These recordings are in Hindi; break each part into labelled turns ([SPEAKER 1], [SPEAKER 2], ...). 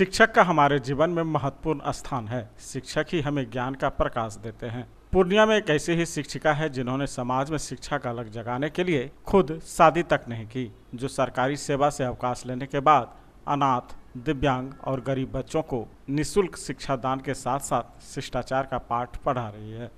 [SPEAKER 1] शिक्षक का हमारे जीवन में महत्वपूर्ण स्थान है। शिक्षक ही हमें ज्ञान का प्रकाश देते हैं। पूर्णिया में एक ऐसी ही शिक्षिका है जिन्होंने समाज में शिक्षा का अलग जगाने के लिए खुद शादी तक नहीं की, जो सरकारी सेवा से अवकाश लेने के बाद अनाथ, दिव्यांग और गरीब बच्चों को निःशुल्क शिक्षा दान के साथ साथ शिष्टाचार का पाठ पढ़ा रही है,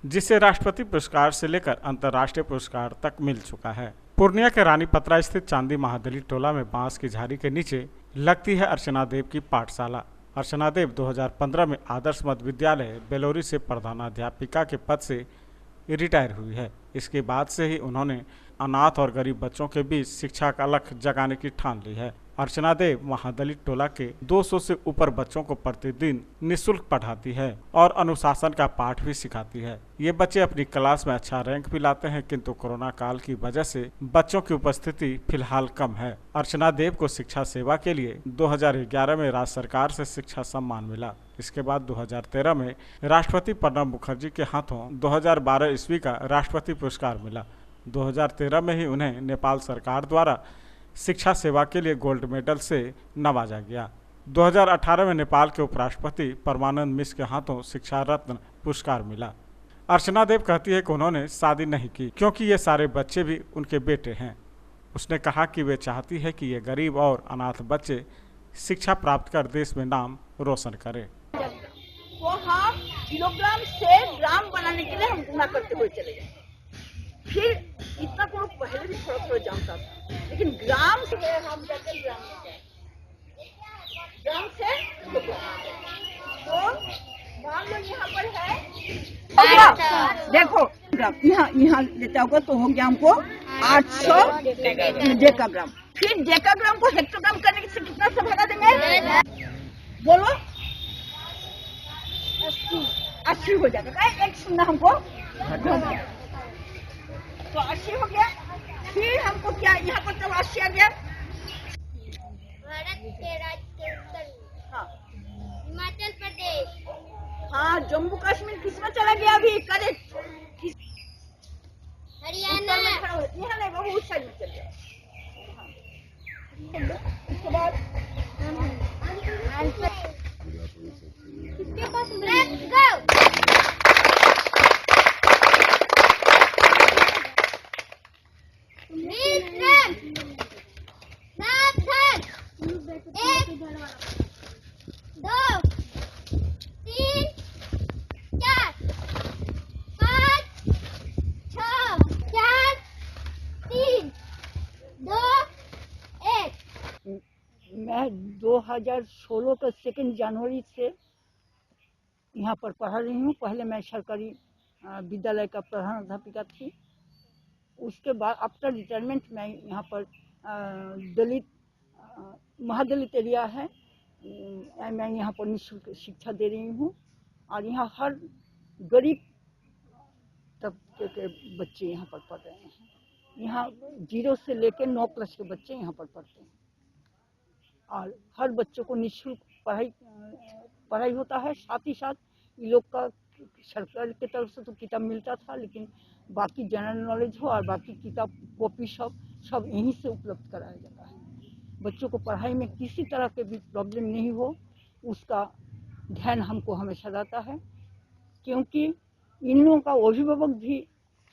[SPEAKER 1] जिसे राष्ट्रपति पुरस्कार से लेकर अंतर्राष्ट्रीय पुरस्कार तक मिल चुका है। पूर्णिया के रानी पत्रा स्थित चांदी महादलित टोला में बांस की झाड़ी के नीचे लगती है अर्चना देव की पाठशाला। अर्चना देव 2015 में आदर्श मध्य विद्यालय बेलोरी से प्रधानाध्यापिका के पद से रिटायर हुई है। इसके बाद से ही उन्होंने अनाथ और गरीब बच्चों के बीच शिक्षा का अलख जगाने की ठान ली है। अर्चना देव महादलित टोला के 200 से ऊपर बच्चों को प्रतिदिन निःशुल्क पढ़ाती है और अनुशासन का पाठ भी सिखाती है। ये बच्चे अपनी क्लास में अच्छा रैंक भी लाते हैं, किंतु कोरोना काल की वजह से बच्चों की उपस्थिति फिलहाल कम है। अर्चना देव को शिक्षा सेवा के लिए 2011 में राज्य सरकार से शिक्षा सम्मान मिला। इसके बाद 2013 में राष्ट्रपति प्रणब मुखर्जी के हाथों 2012 ईस्वी का राष्ट्रपति पुरस्कार मिला। 2013 में ही उन्हें नेपाल सरकार द्वारा शिक्षा सेवा के लिए गोल्ड मेडल से नवाजा गया। 2018 में नेपाल के उपराष्ट्रपति परमानंद मिश्र के हाथों शिक्षा रत्न पुरस्कार मिला। अर्चना देव कहती है कि उन्होंने शादी नहीं की क्योंकि ये सारे बच्चे भी उनके बेटे हैं। उसने कहा कि वे चाहती है कि ये गरीब और अनाथ बच्चे शिक्षा प्राप्त कर देश में नाम रोशन करें।
[SPEAKER 2] तो हम किलोग्राम से ग्राम बनाने के लिए हम गुना करते हुए चले गए। फिर इतना को पहले भी थोड़ा थोड़ा जानता था, लेकिन ग्राम से हम जाकर ग्राम में गए, ग्राम से तो मान लो यहाँ पर है, देखो यहाँ लेता होगा तो हो गया हमको 800 डेकाग्राम। फिर डेकाग्राम को हेक्टोग्राम करने से कितना से भगा देंगे बोलो? 80 हो जाएगा। एक सुनना हमको तो 80 हो गया। फिर हमको क्या यहाँ पर तब 80 आ गया।
[SPEAKER 3] भारत के राज्य के उत्तर में
[SPEAKER 2] हाँ
[SPEAKER 3] हिमाचल प्रदेश,
[SPEAKER 2] हाँ जम्मू कश्मीर किसमें चला गया अभी? करेक्ट।
[SPEAKER 3] हरियाणा,
[SPEAKER 2] यहाँ नहीं, वो उस साइड में चल गया। उसके बाद
[SPEAKER 3] किसके पास? Let's go.
[SPEAKER 2] मैं 2016 का 2 जनवरी से यहाँ पर पढ़ा रही हूँ। पहले मैं सरकारी विद्यालय का प्रधानाध्यापिका थी। उसके बाद आफ्टर रिटायरमेंट मैं यहाँ पर दलित महादलित एरिया है, मैं यहाँ पर निःशुल्क शिक्षा दे रही हूँ। और यहाँ हर गरीब तबके के बच्चे यहाँ पर पढ़ रहे हैं। यहाँ 0 से लेकर 9 क्लास के बच्चे यहाँ पर पढ़ते हैं और हर बच्चों को निःशुल्क पढ़ाई होता है। साथ ही साथ ये लोग का सरकार की तरफ से तो किताब मिलता था, लेकिन बाकी जनरल नॉलेज हो और बाकी किताब कॉपी सब यहीं से उपलब्ध कराया जाता है। बच्चों को पढ़ाई में किसी तरह के भी प्रॉब्लम नहीं हो, उसका ध्यान हमको हमेशा रहता है, क्योंकि इन लोगों का अभिभावक भी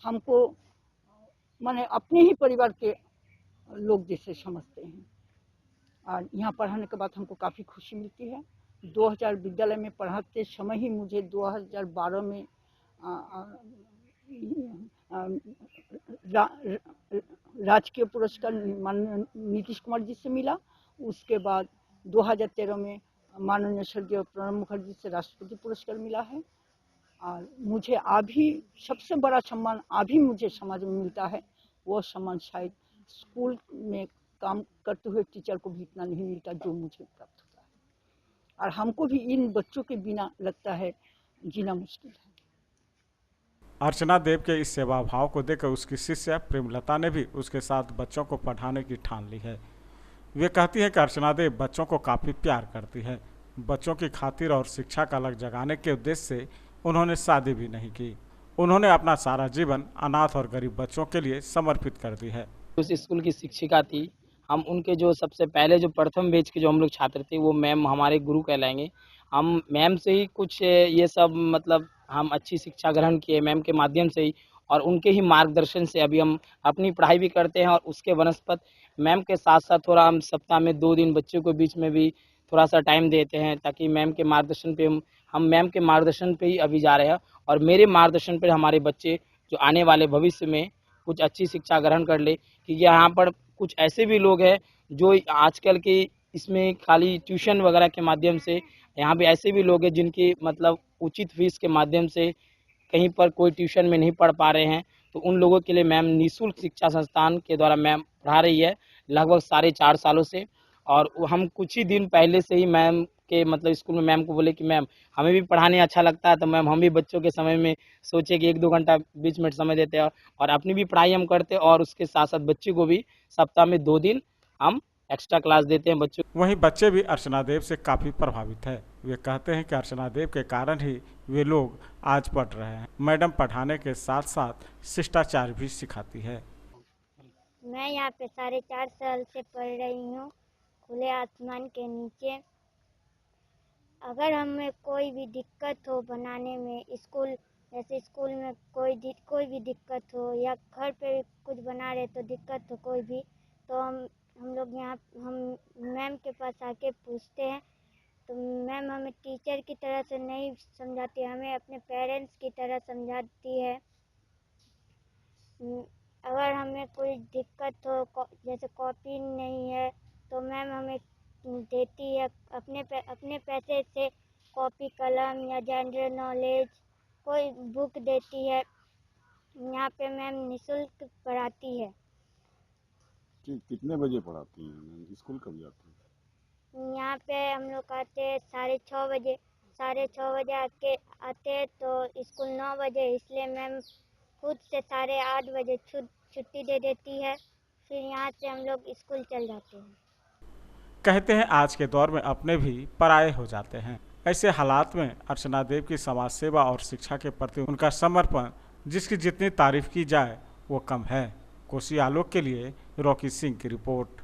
[SPEAKER 2] हमको माने अपने ही परिवार के लोग जैसे समझते हैं। और यहाँ पढ़ाने के बाद हमको काफ़ी खुशी मिलती है। 2000 विद्यालय में पढ़ाते समय ही मुझे 2012 में राजकीय पुरस्कार माननीय नीतीश कुमार जी से मिला। उसके बाद 2013 में माननीय स्वर्गीय प्रणब मुखर्जी से राष्ट्रपति पुरस्कार मिला है। और मुझे अभी सबसे बड़ा सम्मान अभी मुझे समाज में मिलता है, वो सम्मान शायद स्कूल में काम करते हुए टीचर को भी इतना नहीं मिलता जो मुझे प्राप्त होता है। और हमको भी इन बच्चों के बिना लगता है जीना मुश्किल है।
[SPEAKER 1] अर्चना देव के इस सेवा भाव को देखकर उसकी शिष्या प्रेमलता ने भी उसके साथ बच्चों को पढ़ाने की ठान ली है। वे कहती है कि अर्चना देव बच्चों को काफ़ी प्यार करती है। बच्चों की खातिर और शिक्षा का अलग जगाने के उद्देश्य से उन्होंने शादी भी नहीं की। उन्होंने अपना सारा जीवन अनाथ और गरीब बच्चों के लिए समर्पित कर दी है।
[SPEAKER 4] उस स्कूल की शिक्षिका थी। हम उनके जो सबसे पहले जो प्रथम बैच के जो हम लोग छात्र थे वो मैम हमारे गुरु कहलाएंगे। हम मैम से ही कुछ ये सब मतलब हम अच्छी शिक्षा ग्रहण किए मैम के माध्यम से ही, और उनके ही मार्गदर्शन से अभी हम अपनी पढ़ाई भी करते हैं और उसके वनस्पत मैम के साथ साथ थोड़ा हम सप्ताह में 2 दिन बच्चों के बीच में भी थोड़ा सा टाइम देते हैं, ताकि मैम के मार्गदर्शन पे हम मैम के मार्गदर्शन पे ही अभी जा रहे हैं, और मेरे मार्गदर्शन पे हमारे बच्चे जो आने वाले भविष्य में कुछ अच्छी शिक्षा ग्रहण कर ले। क्योंकि यहाँ पर कुछ ऐसे भी लोग हैं जो आजकल के इसमें खाली ट्यूशन वगैरह के माध्यम से, यहाँ पे ऐसे भी लोग हैं जिनकी मतलब उचित फीस के माध्यम से कहीं पर कोई ट्यूशन में नहीं पढ़ पा रहे हैं, तो उन लोगों के लिए मैम निःशुल्क शिक्षा संस्थान के द्वारा मैम पढ़ा रही है लगभग 4.5 सालों से। और हम कुछ ही दिन पहले से ही मैम के मतलब स्कूल में मैम को बोले कि मैम हमें भी पढ़ाने अच्छा लगता है, तो मैम हम भी बच्चों के समय में सोचे कि 1-2 घंटा 20 मिनट समय देते हैं और अपनी भी पढ़ाई हम करते हैं, और उसके साथ साथ बच्चे को भी सप्ताह में 2 दिन हम एक्स्ट्रा क्लास देते हैं बच्चों।
[SPEAKER 1] वहीं बच्चे भी अर्चना देव से काफ़ी प्रभावित है। वे कहते हैं कि अर्चना देव के कारण ही वे लोग आज पढ़ रहे हैं। मैडम पढ़ाने के साथ साथ शिष्टाचार भी सिखाती है।
[SPEAKER 3] मैं यहाँ पे 4.5 साल से पढ़ रही हूँ, खुले आसमान के नीचे। अगर हमें कोई भी दिक्कत हो बनाने में, जैसे स्कूल में कोई भी दिक्कत हो, या घर पे कुछ बना रहे तो दिक्कत हो कोई भी, तो हम लोग यहाँ हम मैम के पास आके पूछते हैं, तो मैम हमें टीचर की तरह से नहीं समझाती, हमें अपने पेरेंट्स की तरह समझाती है। अगर हमें कोई दिक्कत हो, जैसे कॉपी नहीं है, तो मैम हमें देती है अपने पैसे से कॉपी कलम या जनरल नॉलेज कोई बुक देती है। यहाँ पे मैम निःशुल्क पढ़ाती है।
[SPEAKER 5] कितने बजे पढ़ाती हैं? स्कूल कब जाती हैं?
[SPEAKER 3] यहाँ पे हम लोग आते हैं 6:30 बजे, 6:30 बजे आते हैं तो स्कूल 9 बजे, इसलिए मैम खुद से 8:30 बजे छुट्टी दे देती है। फिर यहाँ से हम लोग स्कूल चल जाते हैं।
[SPEAKER 1] कहते हैं आज के दौर में अपने भी पराये हो जाते हैं। ऐसे हालात में अर्चना देव की समाज सेवा और शिक्षा के प्रति उनका समर्पण, जिसकी जितनी तारीफ की जाए वो कम है। कोसी आलोक के लिए रॉकी सिंह की रिपोर्ट।